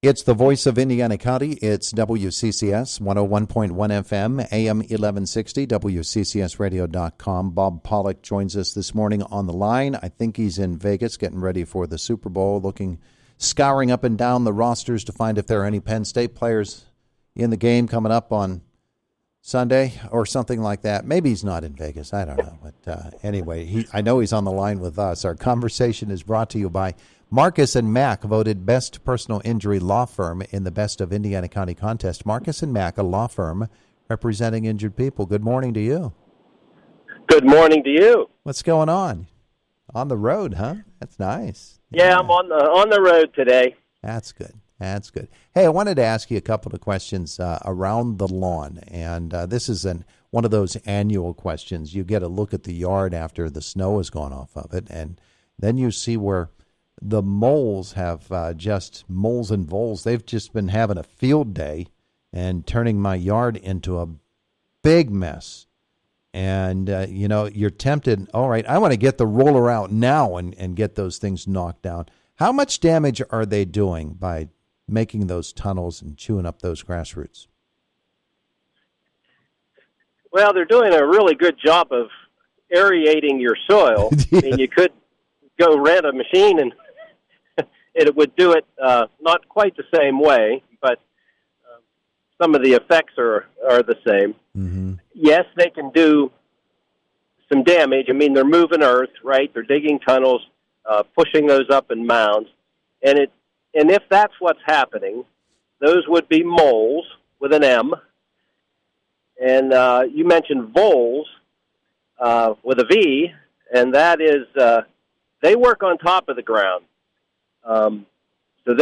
It's the voice of Indiana County. It's WCCS 101.1 FM, AM 1160, WCCSradio.com. Bob Pollock joins us this morning on the line. I think he's in Vegas getting ready for the Super Bowl, scouring up and down the rosters to find if there are any Penn State players in the game coming up on Sunday or something like that. Maybe he's not in Vegas. I don't know. But anyway, I know he's on the line with us. Our conversation is brought to you by Marcus and Mack, voted best personal injury law firm in the Best of Indiana County contest. Marcus and Mack, a law firm representing injured people. Good morning to you. Good morning to you. What's going on? On the road, huh? That's nice. Yeah, I'm on the road today. That's good. That's good. Hey, I wanted to ask you a couple of questions around the lawn, and this is one of those annual questions. You get a look at the yard after the snow has gone off of it, and then you see where the moles have moles and voles. They've just been having a field day and turning my yard into a big mess. And, you're tempted, all right, I want to get the roller out now and get those things knocked down. How much damage are they doing by making those tunnels and chewing up those grass roots? Well, they're doing a really good job of aerating your soil. I mean, you could go rent a machine and it would do it not quite the same way, but some of the effects are the same. Mm-hmm. Yes, they can do some damage. I mean, they're moving earth, right? They're digging tunnels, pushing those up in mounds. And if that's what's happening, those would be moles with an M. And you mentioned voles with a V, and that is they work on top of the ground. So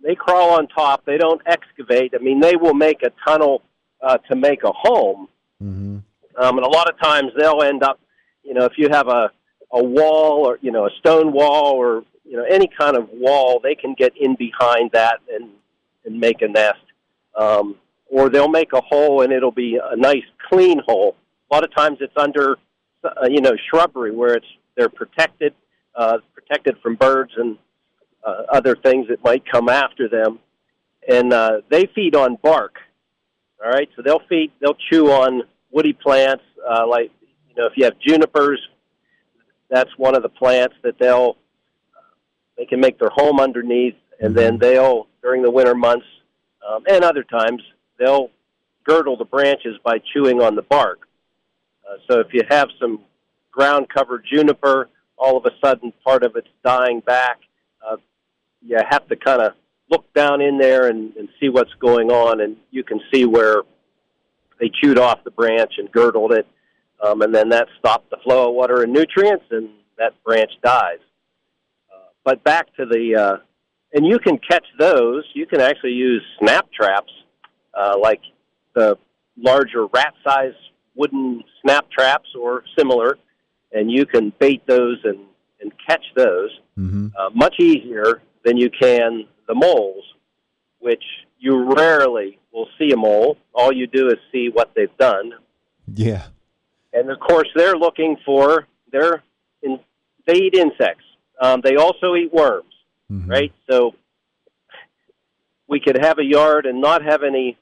they crawl on top. They don't excavate. I mean, they will make a tunnel to make a home. Mm-hmm. And a lot of times they'll end up, if you have a wall or, a stone wall or, any kind of wall, they can get in behind that and make a nest. Or they'll make a hole and it'll be a nice clean hole. A lot of times it's under, shrubbery where they're protected from birds and other things that might come after them. And they feed on bark. All right, so they'll chew on woody plants, like, if you have junipers, that's one of the plants that they can make their home underneath, and then they'll, during the winter months, and other times, they'll girdle the branches by chewing on the bark. So if you have some ground-covered juniper, all of a sudden part of it's dying back, you have to kind of look down in there and see what's going on, and you can see where they chewed off the branch and girdled it, and then that stopped the flow of water and nutrients, and that branch dies. But back to and you can catch those. You can actually use snap traps, like the larger rat-size wooden snap traps or similar, and you can bait those and catch those much easier than you can the moles, which you rarely will see a mole. All you do is see what they've done. Yeah. And, of course, they're looking for they eat insects. They also eat worms, right? So we could have a yard and not have any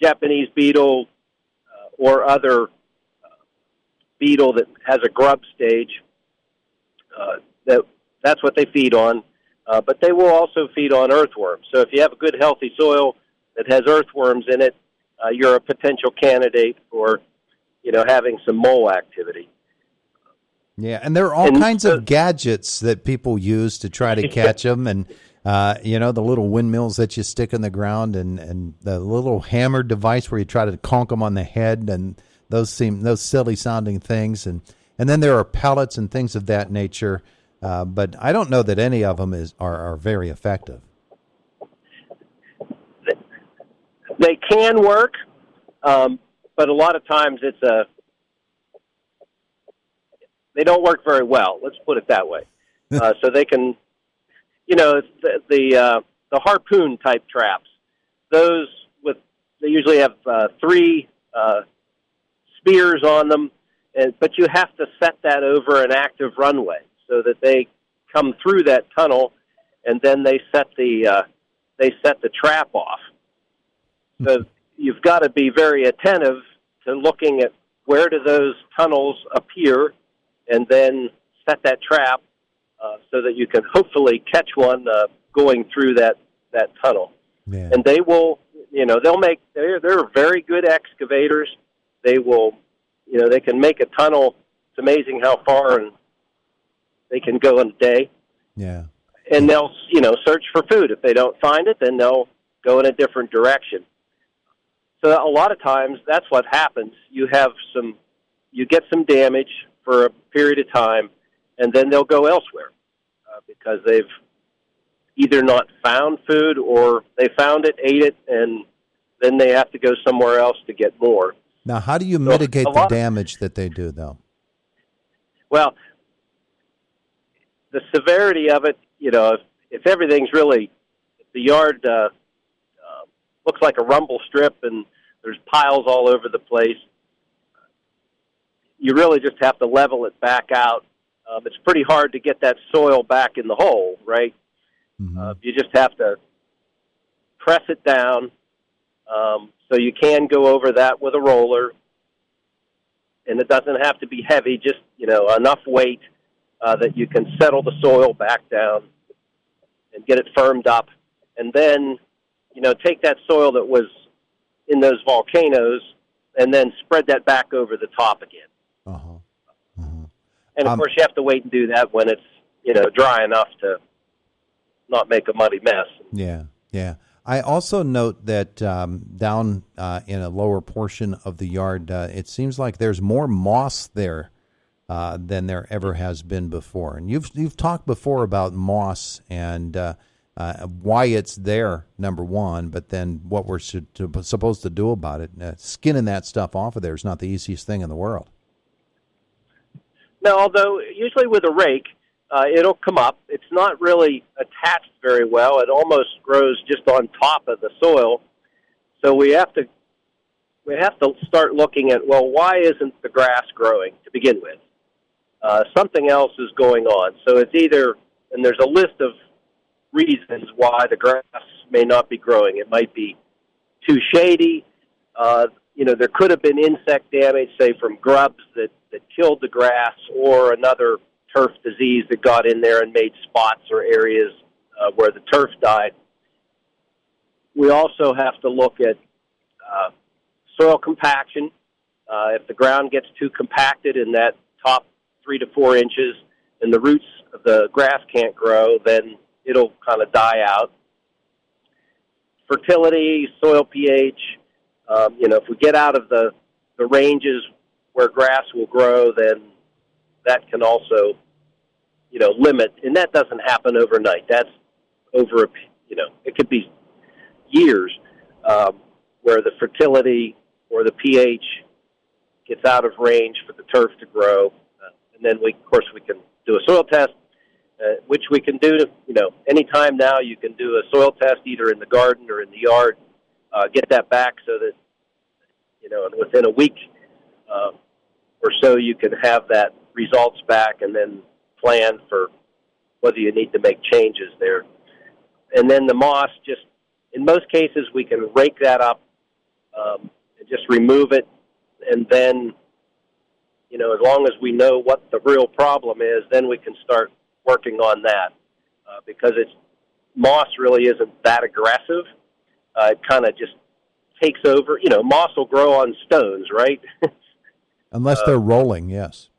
Japanese beetle or other beetle that has a grub stage. That's what they feed on. But they will also feed on earthworms. So if you have a good, healthy soil that has earthworms in it, you're a potential candidate for, having some mole activity. Yeah, and there are all kinds of gadgets that people use to try to catch them, and the little windmills that you stick in the ground, and the little hammer device where you try to conk them on the head, and those silly sounding things, and then there are pellets and things of that nature. But I don't know that any of them are very effective. They can work, but a lot of times they don't work very well. Let's put it that way. So they can, the harpoon type traps. Those they usually have 3 spears on them, but you have to set that over an active runway, so that they come through that tunnel, and then they set the they set the trap off. So you've got to be very attentive to looking at where do those tunnels appear, and then set that trap so that you can hopefully catch one going through that tunnel. Yeah. And they will, they're very good excavators. They will, they can make a tunnel. It's amazing how far and they can go in a day. Yeah. And they'll, search for food. If they don't find it, then they'll go in a different direction. So a lot of times that's what happens. You get some damage for a period of time, and then they'll go elsewhere because they've either not found food or they found it, ate it, and then they have to go somewhere else to get more. Now, how do you mitigate the damage that they do, though? Well, the severity of it, if everything's really, if the yard looks like a rumble strip and there's piles all over the place, you really just have to level it back out. It's pretty hard to get that soil back in the hole, right? Mm-hmm. You just have to press it down. So you can go over that with a roller, and it doesn't have to be heavy, just, enough weight that you can settle the soil back down and get it firmed up. And then, take that soil that was in those volcanoes and then spread that back over the top again. Uh-huh. Uh-huh. And, of course, you have to wait and do that when it's, dry enough to not make a muddy mess. Yeah, yeah. I also note that down in a lower portion of the yard, it seems like there's more moss there than there ever has been before. And you've talked before about moss and why it's there, number one, but then what we're supposed to do about it. Skinning that stuff off of there is not the easiest thing in the world. No, although usually with a rake, it'll come up. It's not really attached very well. It almost grows just on top of the soil. So we have to start looking at, well, why isn't the grass growing to begin with? Something else is going on. So it's either, and there's a list of reasons why the grass may not be growing. It might be too shady. There could have been insect damage, say from grubs that killed the grass, or another turf disease that got in there and made spots or areas where the turf died. We also have to look at soil compaction. If the ground gets too compacted in that top 3 to 4 inches and the roots of the grass can't grow, then it'll kind of die out. Fertility, soil pH, if we get out of the ranges where grass will grow, then that can also, limit. And that doesn't happen overnight. That's over, it could be years where the fertility or the pH gets out of range for the turf to grow. And then, we can do a soil test, which we can do, anytime now you can do a soil test either in the garden or in the yard, get that back so that, and within a week or so you can have that results back and then plan for whether you need to make changes there. And then the moss, just in most cases we can rake that up and just remove it, and then, as long as we know what the real problem is, then we can start working on that because moss really isn't that aggressive. It kind of just takes over. Moss will grow on stones, right? Unless they're rolling, yes.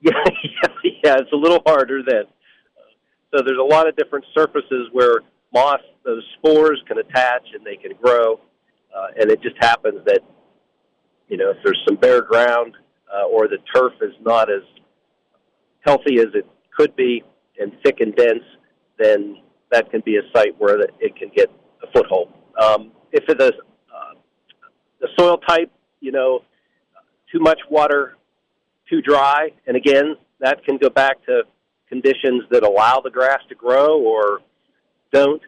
Yeah, it's a little harder then. So there's a lot of different surfaces where moss, those spores can attach and they can grow, and it just happens that, if there's some bare ground or the turf is not as healthy as it could be and thick and dense, then that can be a site where it can get a foothold. If it is the soil type, too much water, too dry, and again, that can go back to conditions that allow the grass to grow or don't.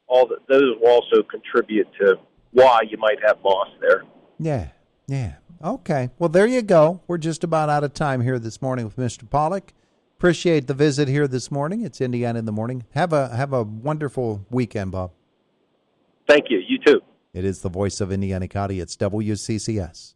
Those will also contribute to why you might have moss there. Yeah. Okay. Well, there you go. We're just about out of time here this morning with Mr. Pollock. Appreciate the visit here this morning. It's Indiana in the Morning. Have a wonderful weekend, Bob. Thank you. You too. It is the voice of Indiana County. It's WCCS.